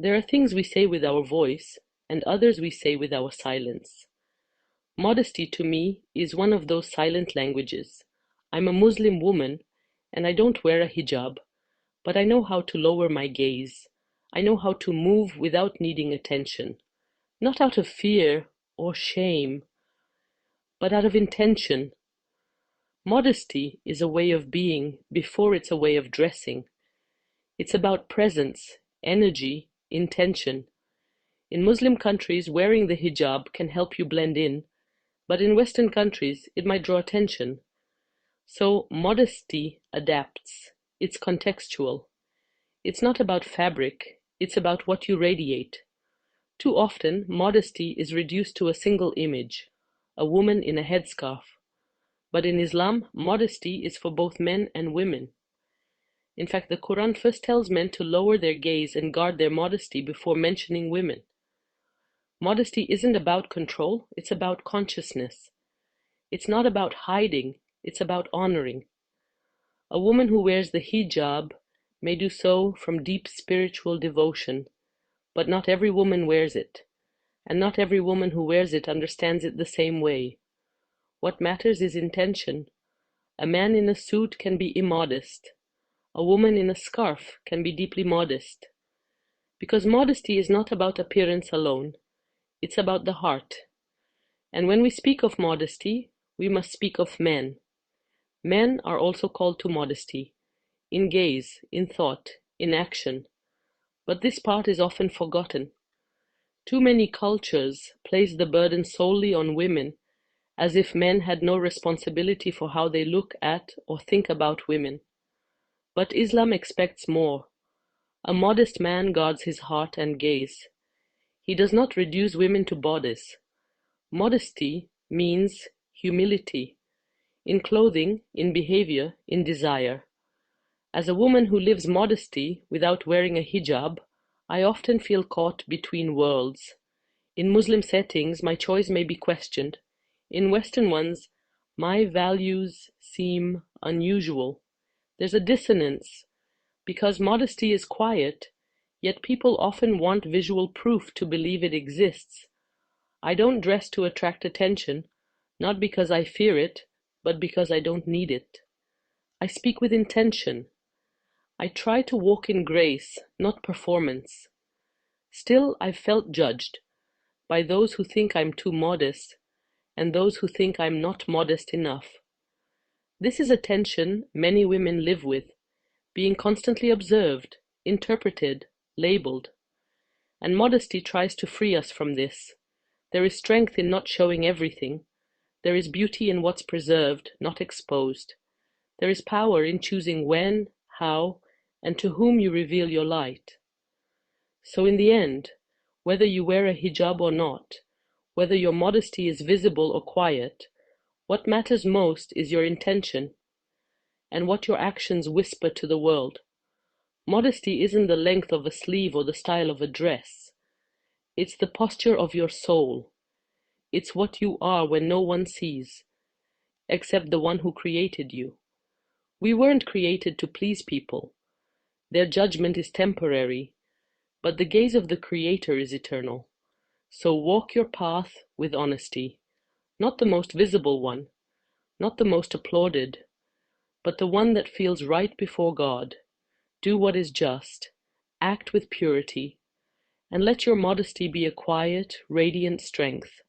There are things we say with our voice, and others we say with our silence. Modesty to me is one of those silent languages. I'm a Muslim woman, and I don't wear a hijab, but I know how to lower my gaze. I know how to move without needing attention, not out of fear or shame, but out of intention. Modesty is a way of being before it's a way of dressing. It's about presence, energy, intention. In Muslim countries, wearing the hijab can help you blend in, but in Western countries, it might draw attention. So modesty adapts. It's contextual. It's not about fabric, it's about what you radiate. Too often, modesty is reduced to a single image, a woman in a headscarf. But in Islam, modesty is for both men and women. In fact, the Quran first tells men to lower their gaze and guard their modesty before mentioning women. Modesty isn't about control, it's about consciousness. It's not about hiding, it's about honoring. A woman who wears the hijab may do so from deep spiritual devotion, but not every woman wears it, and not every woman who wears it understands it the same way. What matters is intention. A man in a suit can be immodest. A woman in a scarf can be deeply modest. Because modesty is not about appearance alone, it's about the heart. And when we speak of modesty, we must speak of men. Men are also called to modesty, in gaze, in thought, in action. But this part is often forgotten. Too many cultures place the burden solely on women, as if men had no responsibility for how they look at or think about women. But Islam expects more. A modest man guards his heart and gaze. He does not reduce women to bodice. Modesty means humility, in clothing, in behavior, in desire. As a woman who lives modesty without wearing a hijab, I often feel caught between worlds. In Muslim settings, my choice may be questioned. In Western ones, my values seem unusual. There's a dissonance, because modesty is quiet, yet people often want visual proof to believe it exists. I don't dress to attract attention, not because I fear it, but because I don't need it. I speak with intention. I try to walk in grace, not performance. Still, I've felt judged by those who think I'm too modest and those who think I'm not modest enough. This is a tension many women live with, being constantly observed, interpreted, labeled. And modesty tries to free us from this. There is strength in not showing everything. There is beauty in what's preserved, not exposed. There is power in choosing when, how, and to whom you reveal your light. So in the end, whether you wear a hijab or not, whether your modesty is visible or quiet, what matters most is your intention and what your actions whisper to the world. Modesty isn't the length of a sleeve or the style of a dress. It's the posture of your soul. It's what you are when no one sees, except the one who created you. We weren't created to please people. Their judgment is temporary, but the gaze of the Creator is eternal. So walk your path with honesty, not the most visible one, not the most applauded, but the one that feels right before God. Do what is just, act with purity, and let your modesty be a quiet, radiant strength.